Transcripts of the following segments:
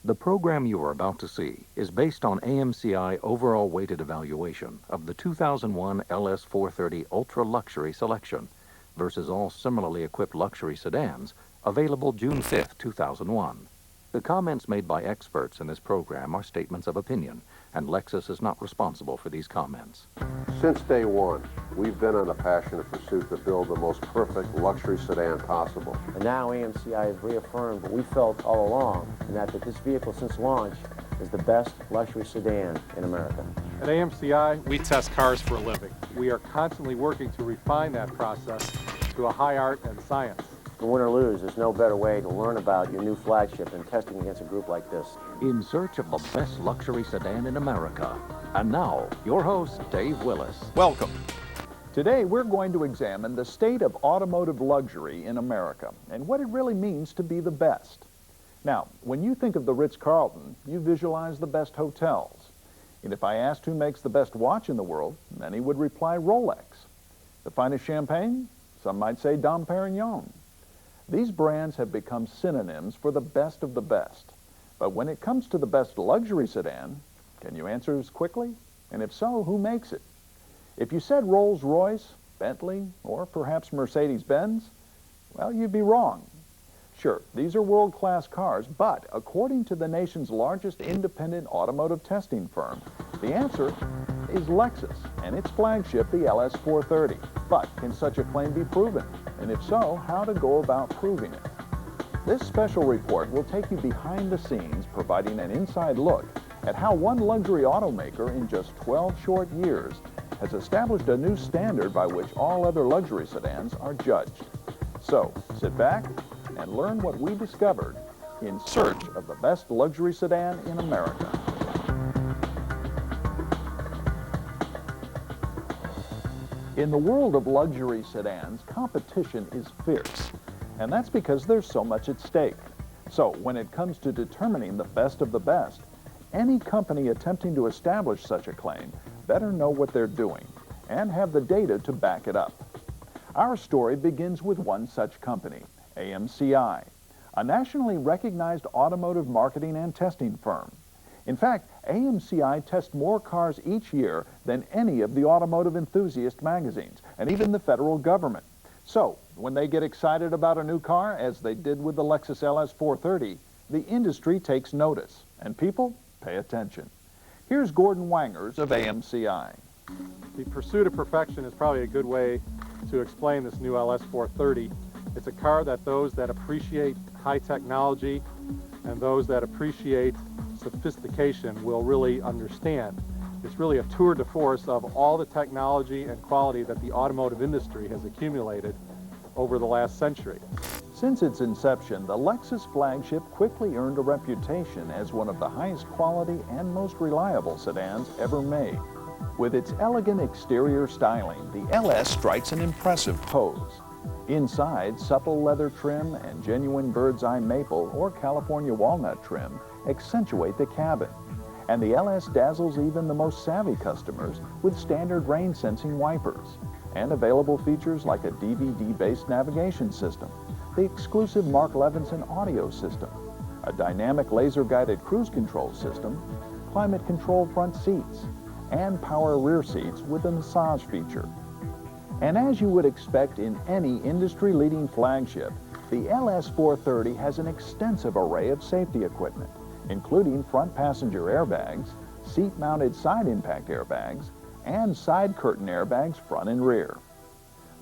The program you are about to see is based on AMCI overall weighted evaluation of the 2001 LS430 Ultra Luxury selection versus all similarly equipped luxury sedans available June 5, 2001. The comments made by experts in this program are statements of opinion, and Lexus is not responsible for these comments. Since day one, we've been on a passionate pursuit to build the most perfect luxury sedan possible. And now AMCI has reaffirmed what we felt all along, and that this vehicle since launch is the best luxury sedan in America. At AMCI, we test cars for a living. We are constantly working to refine that process to a high art and science. Win or lose, there's no better way to learn about your new flagship than testing against a group like this. In search of the best luxury sedan in America. And now, your host, Dave Willis. Welcome. Today, we're going to examine the state of automotive luxury in America and what it really means to be the best. Now, when you think of the Ritz-Carlton, you visualize the best hotels. And if I asked who makes the best watch in the world, many would reply Rolex. The finest champagne? Some might say Dom Perignon. These brands have become synonyms for the best of the best. But when it comes to the best luxury sedan, can you answer as quickly? And if so, who makes it? If you said Rolls-Royce, Bentley, or perhaps Mercedes-Benz, well, you'd be wrong. Sure, these are world-class cars, but according to the nation's largest independent automotive testing firm, the answer is Lexus and its flagship, the LS430. But can such a claim be proven? And if so, how to go about proving it? This special report will take you behind the scenes, providing an inside look at how one luxury automaker in just 12 short years has established a new standard by which all other luxury sedans are judged. So, sit back and learn what we discovered in search of the best luxury sedan in America. In the world of luxury sedans, competition is fierce, and that's because there's so much at stake. So when it comes to determining the best of the best, any company attempting to establish such a claim better know what they're doing and have the data to back it up. Our story begins with one such company, AMCI, a nationally recognized automotive marketing and testing firm. In fact, AMCI tests more cars each year than any of the automotive enthusiast magazines, and even the federal government. So, when they get excited about a new car, as they did with the Lexus LS430, the industry takes notice, and people pay attention. Here's Gordon Wangers of AMCI. The pursuit of perfection is probably a good way to explain this new LS430. It's a car that those that appreciate high technology and those that appreciate sophistication will really understand. It's really a tour de force of all the technology and quality that the automotive industry has accumulated over the last century. Since its inception, the Lexus flagship quickly earned a reputation as one of the highest quality and most reliable sedans ever made. With its elegant exterior styling, the LS strikes an impressive pose. Inside, supple leather trim and genuine bird's eye maple or California walnut trim accentuate the cabin. And the LS dazzles even the most savvy customers with standard rain-sensing wipers and available features like a DVD-based navigation system, the exclusive Mark Levinson audio system, a dynamic laser-guided cruise control system, climate-controlled front seats, and power rear seats with a massage feature. And as you would expect in any industry-leading flagship, the LS430 has an extensive array of safety equipment, including front passenger airbags, seat-mounted side impact airbags, and side curtain airbags front and rear.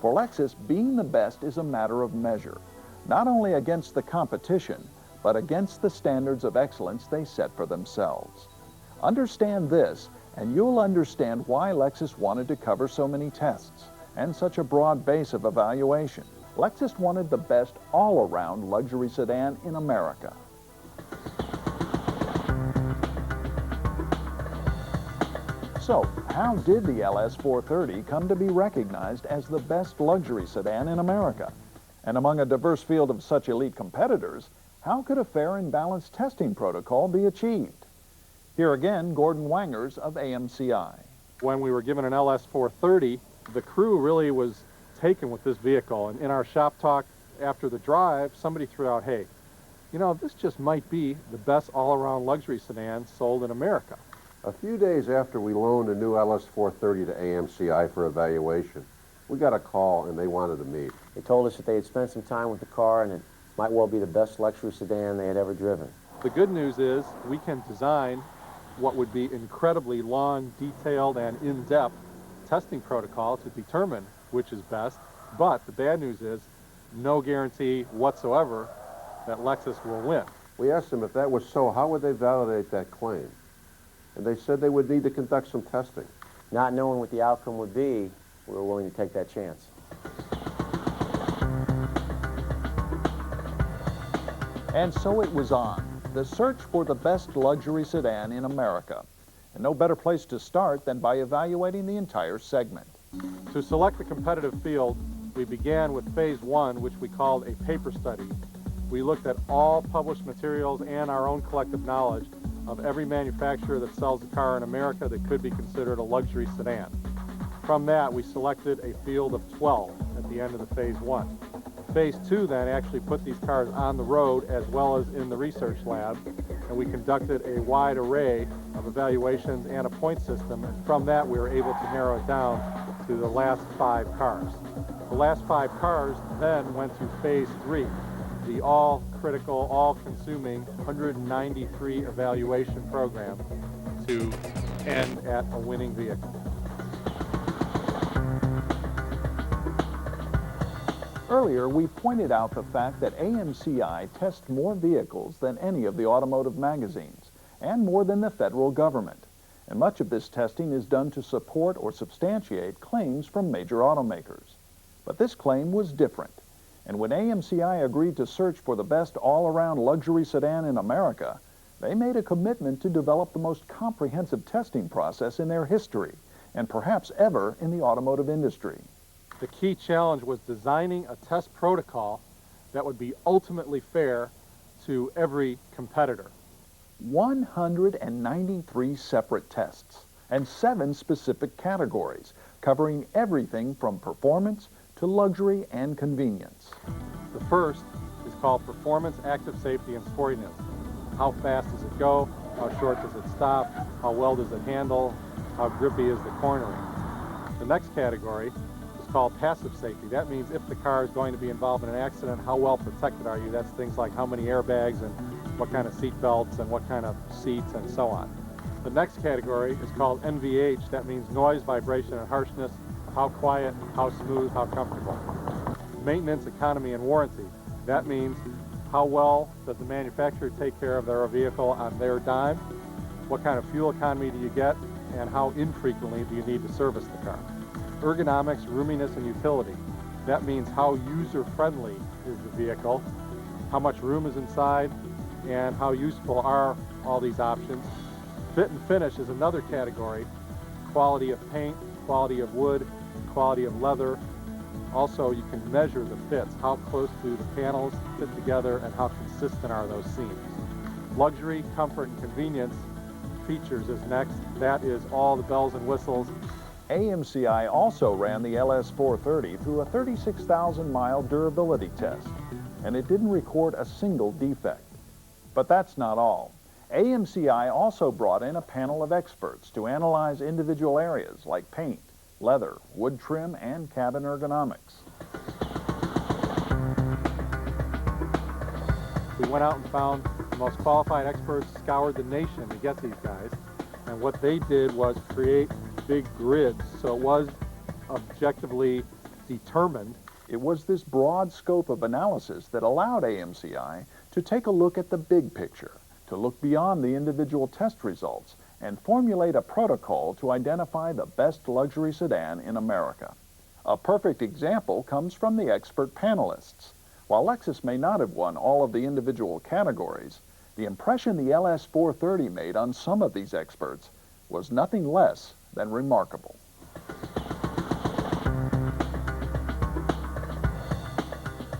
For Lexus, being the best is a matter of measure, not only against the competition, but against the standards of excellence they set for themselves. Understand this, and you'll understand why Lexus wanted to cover so many tests and such a broad base of evaluation. Lexus wanted the best all-around luxury sedan in America. So, how did the LS430 come to be recognized as the best luxury sedan in America? And among a diverse field of such elite competitors, how could a fair and balanced testing protocol be achieved? Here again, Gordon Wangers of AMCI. When we were given an LS430, the crew really was taken with this vehicle. And in our shop talk after the drive, somebody threw out, hey, you know, this just might be the best all-around luxury sedan sold in America. A few days after we loaned a new LS430 to AMCI for evaluation, we got a call and they wanted to meet. They told us that they had spent some time with the car and it might well be the best luxury sedan they had ever driven. The good news is we can design what would be incredibly long, detailed, and in-depth testing protocol to determine which is best, but the bad news is no guarantee whatsoever that Lexus will win. We asked them if that was so, how would they validate that claim? And they said they would need to conduct some testing. Not knowing what the outcome would be, we were willing to take that chance. And so it was on, the search for the best luxury sedan in America. And no better place to start than by evaluating the entire segment. To select the competitive field, we began with phase one, which we called a paper study. We looked at all published materials and our own collective knowledge of every manufacturer that sells a car in America that could be considered a luxury sedan. From that, we selected a field of 12 at the end of the phase one. Phase two then actually put these cars on the road as well as in the research lab, and we conducted a wide array of evaluations and a point system, and from that we were able to narrow it down to the last 5 cars. The last 5 cars then went to phase 3, the all-critical, all-consuming 193 evaluation program to end at a winning vehicle. Earlier, we pointed out the fact that AMCI tests more vehicles than any of the automotive magazines, and more than the federal government. And much of this testing is done to support or substantiate claims from major automakers. But this claim was different. And when AMCI agreed to search for the best all-around luxury sedan in America, they made a commitment to develop the most comprehensive testing process in their history, and perhaps ever in the automotive industry. The key challenge was designing a test protocol that would be ultimately fair to every competitor. 193 separate tests and 7 specific categories, covering everything from performance to luxury and convenience. The first is called Performance, Active Safety, and Sportiness. How fast does it go? How short does it stop? How well does it handle? How grippy is the cornering? The next category is called Passive Safety. That means if the car is going to be involved in an accident, how well protected are you? That's things like how many airbags and what kind of seat belts and what kind of seats and so on. The next category is called NVH. That means noise, vibration, and harshness. How quiet, how smooth, how comfortable. Maintenance, economy, and warranty. That means how well does the manufacturer take care of their vehicle on their dime? What kind of fuel economy do you get? And how infrequently do you need to service the car? Ergonomics, roominess, and utility. That means how user-friendly is the vehicle, how much room is inside, and how useful are all these options. Fit and finish is another category. Quality of paint, quality of wood, quality of leather. Also, you can measure the fits, how close do the panels fit together and how consistent are those seams. Luxury, comfort, and convenience features is next. That is all the bells and whistles. AMCI also ran the LS430 through a 36,000-mile durability test, and it didn't record a single defect. But that's not all. AMCI also brought in a panel of experts to analyze individual areas like paint, leather, wood trim, and cabin ergonomics. We went out and found the most qualified experts, scoured the nation to get these guys, and what they did was create big grids, so it was objectively determined. It was this broad scope of analysis that allowed AMCI to take a look at the big picture, to look beyond the individual test results, and formulate a protocol to identify the best luxury sedan in America. A perfect example comes from the expert panelists. While Lexus may not have won all of the individual categories, the impression the LS430 made on some of these experts was nothing less than remarkable.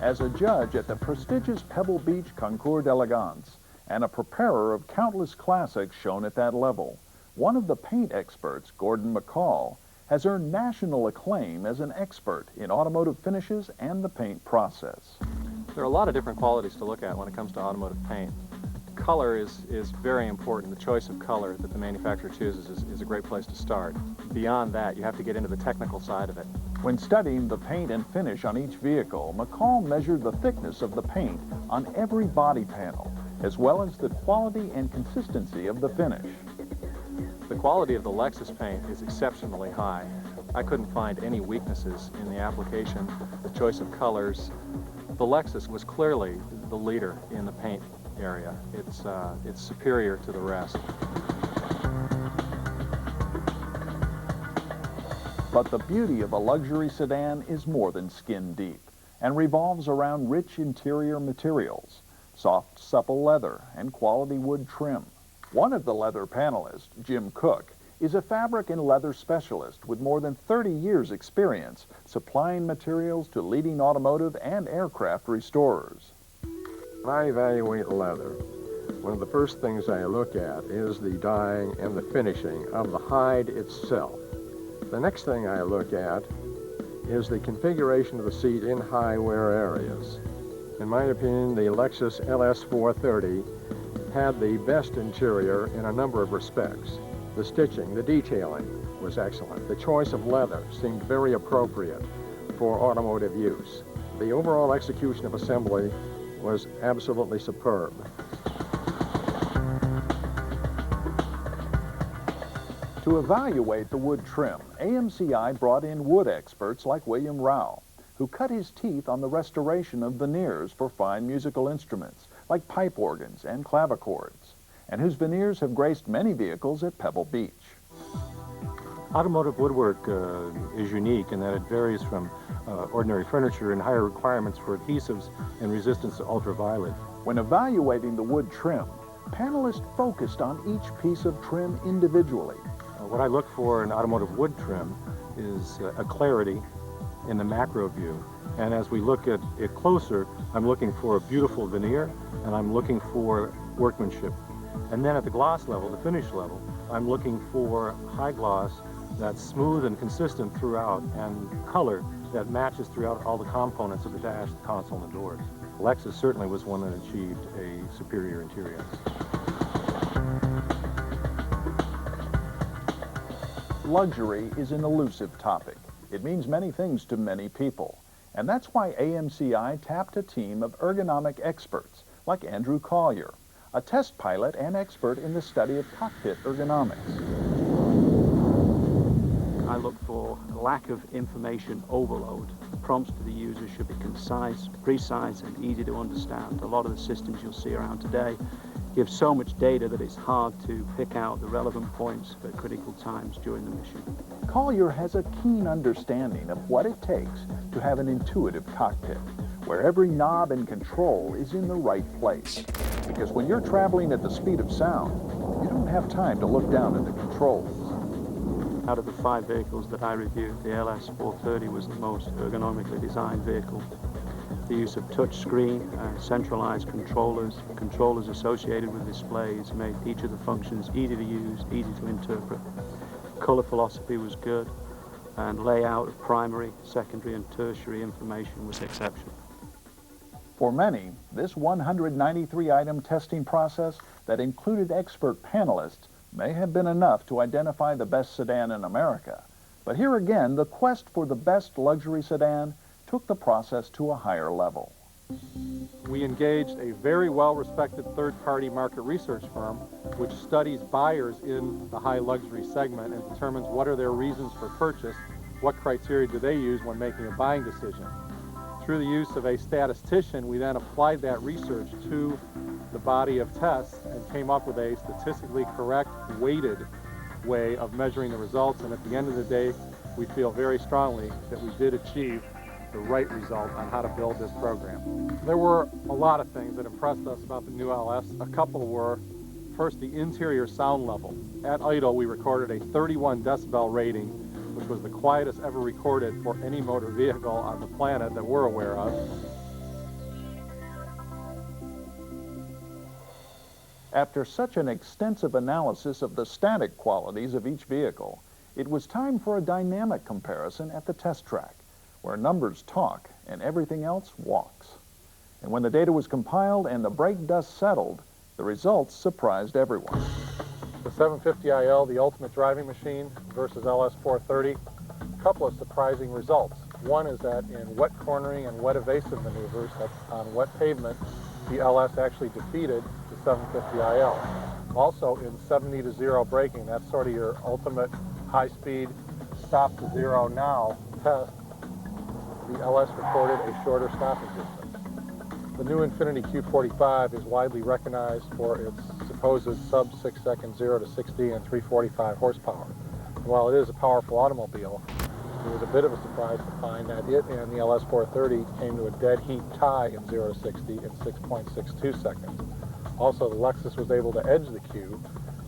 As a judge at the prestigious Pebble Beach Concours d'Elegance, and a preparer of countless classics shown at that level, one of the paint experts, Gordon McCall, has earned national acclaim as an expert in automotive finishes and the paint process. There are a lot of different qualities to look at when it comes to automotive paint. Color is very important. The choice of color that the manufacturer chooses is a great place to start. Beyond that, you have to get into the technical side of it. When studying the paint and finish on each vehicle, McCall measured the thickness of the paint on every body panel, as well as the quality and consistency of the finish. The quality of the Lexus paint is exceptionally high. I couldn't find any weaknesses in the application, the choice of colors. The Lexus was clearly the leader in the paint area. It's superior to the rest. But the beauty of a luxury sedan is more than skin deep and revolves around rich interior materials, soft, supple leather, and quality wood trim. One of the leather panelists, Jim Cook, is a fabric and leather specialist with more than 30 years' experience supplying materials to leading automotive and aircraft restorers. When I evaluate leather, one of the first things I look at is the dyeing and the finishing of the hide itself. The next thing I look at is the configuration of the seat in high wear areas. In my opinion, the Lexus LS430 had the best interior in a number of respects. The stitching, the detailing was excellent. The choice of leather seemed very appropriate for automotive use. The overall execution of assembly was absolutely superb. To evaluate the wood trim, AMCI brought in wood experts like William Rao, who cut his teeth on the restoration of veneers for fine musical instruments like pipe organs and clavichords, and whose veneers have graced many vehicles at Pebble Beach. Automotive woodwork is unique in that it varies from ordinary furniture and higher requirements for adhesives and resistance to ultraviolet. When evaluating the wood trim, panelists focused on each piece of trim individually. What I look for in automotive wood trim is a clarity in the macro view. And as we look at it closer, I'm looking for a beautiful veneer and I'm looking for workmanship. And then at the gloss level, the finish level, I'm looking for high gloss that's smooth and consistent throughout and color that matches throughout all the components of the dash, the console, and the doors. Lexus certainly was one that achieved a superior interior. Luxury is an elusive topic. It means many things to many people. And that's why AMCI tapped a team of ergonomic experts like Andrew Collier, a test pilot and expert in the study of cockpit ergonomics. I look for a lack of information overload. The prompts to the user should be concise, precise, and easy to understand. A lot of the systems you'll see around today give so much data that it's hard to pick out the relevant points at critical times during the mission. Collier has a keen understanding of what it takes to have an intuitive cockpit, where every knob and control is in the right place. Because when you're traveling at the speed of sound, you don't have time to look down at the controls. Out of the 5 vehicles that I reviewed, the LS430 was the most ergonomically designed vehicle. The use of touch screen, centralized controllers associated with displays made each of the functions easy to use, easy to interpret. Color philosophy was good, and layout of primary, secondary, and tertiary information was exceptional. For many, this 193-item testing process that included expert panelists may have been enough to identify the best sedan in America. But here again, the quest for the best luxury sedan took the process to a higher level. We engaged a very well-respected third-party market research firm which studies buyers in the high luxury segment and determines what are their reasons for purchase, what criteria do they use when making a buying decision. Through the use of a statistician, we then applied that research to the body of tests and came up with a statistically correct, weighted way of measuring the results, and at the end of the day, we feel very strongly that we did achieve the right result on how to build this program. There were a lot of things that impressed us about the new LS. A couple were, first, the interior sound level. At idle, we recorded a 31 decibel rating, which was the quietest ever recorded for any motor vehicle on the planet that we're aware of. After such an extensive analysis of the static qualities of each vehicle, it was time for a dynamic comparison at the test track, where numbers talk and everything else walks. And when the data was compiled and the brake dust settled, the results surprised everyone. The 750IL, the ultimate driving machine, versus LS430, a couple of surprising results. One is that in wet cornering and wet evasive maneuvers, that's on wet pavement, the LS actually defeated the 750IL. Also in 70 to 0 braking, that's sort of your ultimate high-speed stop to zero now test, the LS recorded a shorter stopping distance. The new Infiniti Q45 is widely recognized for its supposed sub-6 second 0 to 60 and 345 horsepower. And while it is a powerful automobile, it was a bit of a surprise to find that it and the LS430 came to a dead heat tie in 0 to 60 in 6.62 seconds. Also, the Lexus was able to edge the Q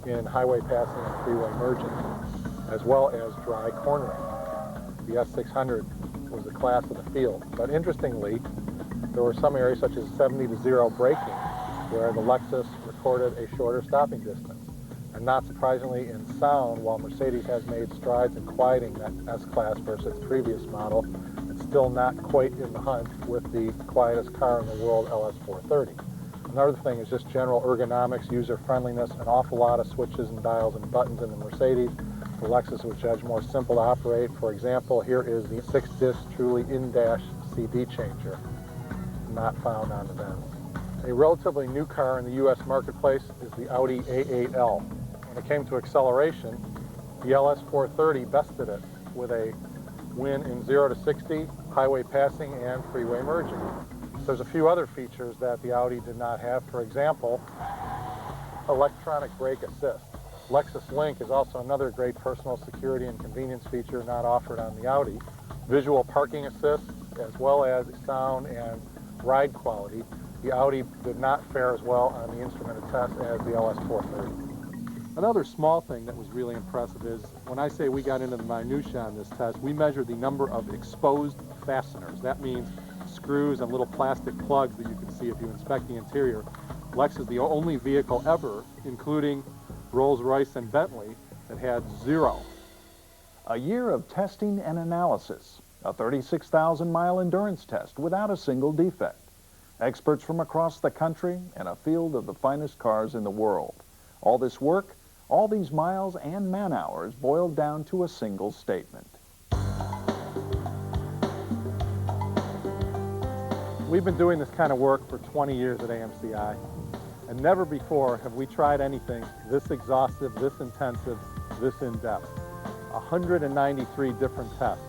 in highway passing and freeway merging, as well as dry cornering. The S600 was the class of the field. But interestingly, there were some areas such as 70 to 0 braking where the Lexus recorded a shorter stopping distance. And not surprisingly, in sound, while Mercedes has made strides in quieting that S-Class versus its previous model, it's still not quite in the hunt with the quietest car in the world, LS430. Another thing is just general ergonomics, user-friendliness, an awful lot of switches and dials and buttons in the Mercedes. The Lexus was judged more simple to operate. For example, here is the 6-disc truly in-dash CD changer, not found on the Benz. A relatively new car in the U.S. marketplace is the Audi A8L. When it came to acceleration, the LS430 bested it with a win in 0 to 60, highway passing, and freeway merging. There's a few other features that the Audi did not have. For example, electronic brake assist. Lexus Link is also another great personal security and convenience feature not offered on the Audi. Visual parking assist, as well as sound and ride quality. The Audi did not fare as well on the instrumented test as the LS430. Another small thing that was really impressive is, when I say we got into the minutiae on this test, we measured the number of exposed fasteners. That means screws and little plastic plugs that you can see if you inspect the interior. Lexus is the only vehicle ever, including Rolls-Royce and Bentley, that had 0. A year of testing and analysis, a 36,000-mile endurance test without a single defect. Experts from across the country and a field of the finest cars in the world. All this work, all these miles and man-hours boiled down to a single statement. We've been doing this kind of work for 20 years at AMCI, and never before have we tried anything this exhaustive, this intensive, this in-depth. 193 different tests,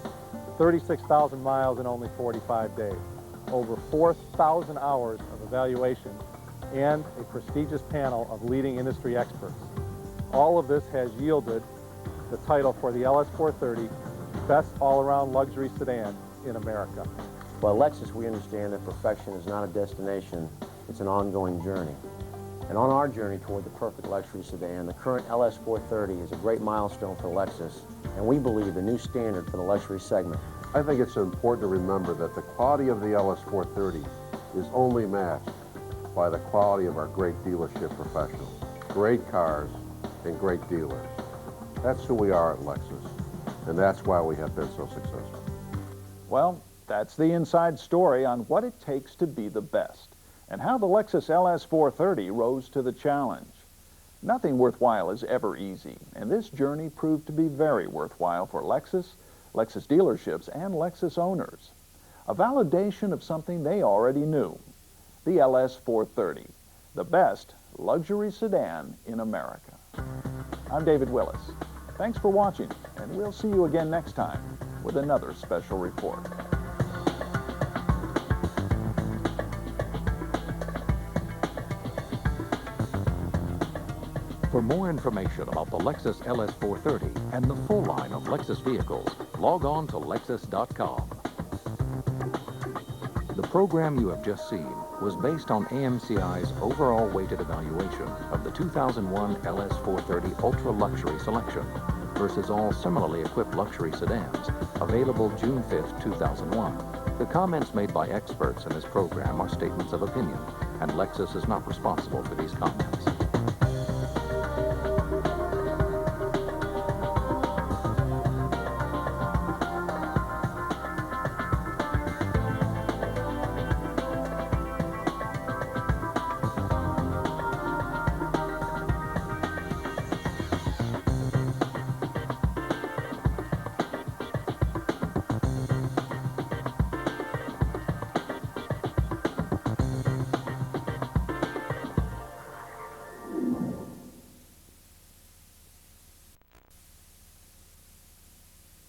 36,000 miles in only 45 days, over 4,000 hours of evaluation, and a prestigious panel of leading industry experts. All of this has yielded the title for the LS430 Best All-Around Luxury Sedan in America. Well, at Lexus, we understand that perfection is not a destination, it's an ongoing journey. And on our journey toward the perfect luxury sedan, the current LS430 is a great milestone for Lexus, and we believe the new standard for the luxury segment. I think it's important to remember that the quality of the LS430 is only matched by the quality of our great dealership professionals. Great cars and great dealers. That's who we are at Lexus, and that's why we have been so successful. Well, that's the inside story on what it takes to be the best, and how the Lexus LS430 rose to the challenge. Nothing worthwhile is ever easy, and this journey proved to be very worthwhile for Lexus, Lexus dealerships, and Lexus owners. A validation of something they already knew. The LS430, the best luxury sedan in America. I'm David Willis. Thanks for watching, and we'll see you again next time with another special report. For more information about the Lexus LS430 and the full line of Lexus vehicles, log on to Lexus.com. The program you have just seen was based on AMCI's overall weighted evaluation of the 2001 LS430 Ultra Luxury Selection versus all similarly equipped luxury sedans, available June 5, 2001. The comments made by experts in this program are statements of opinion, and Lexus is not responsible for these comments.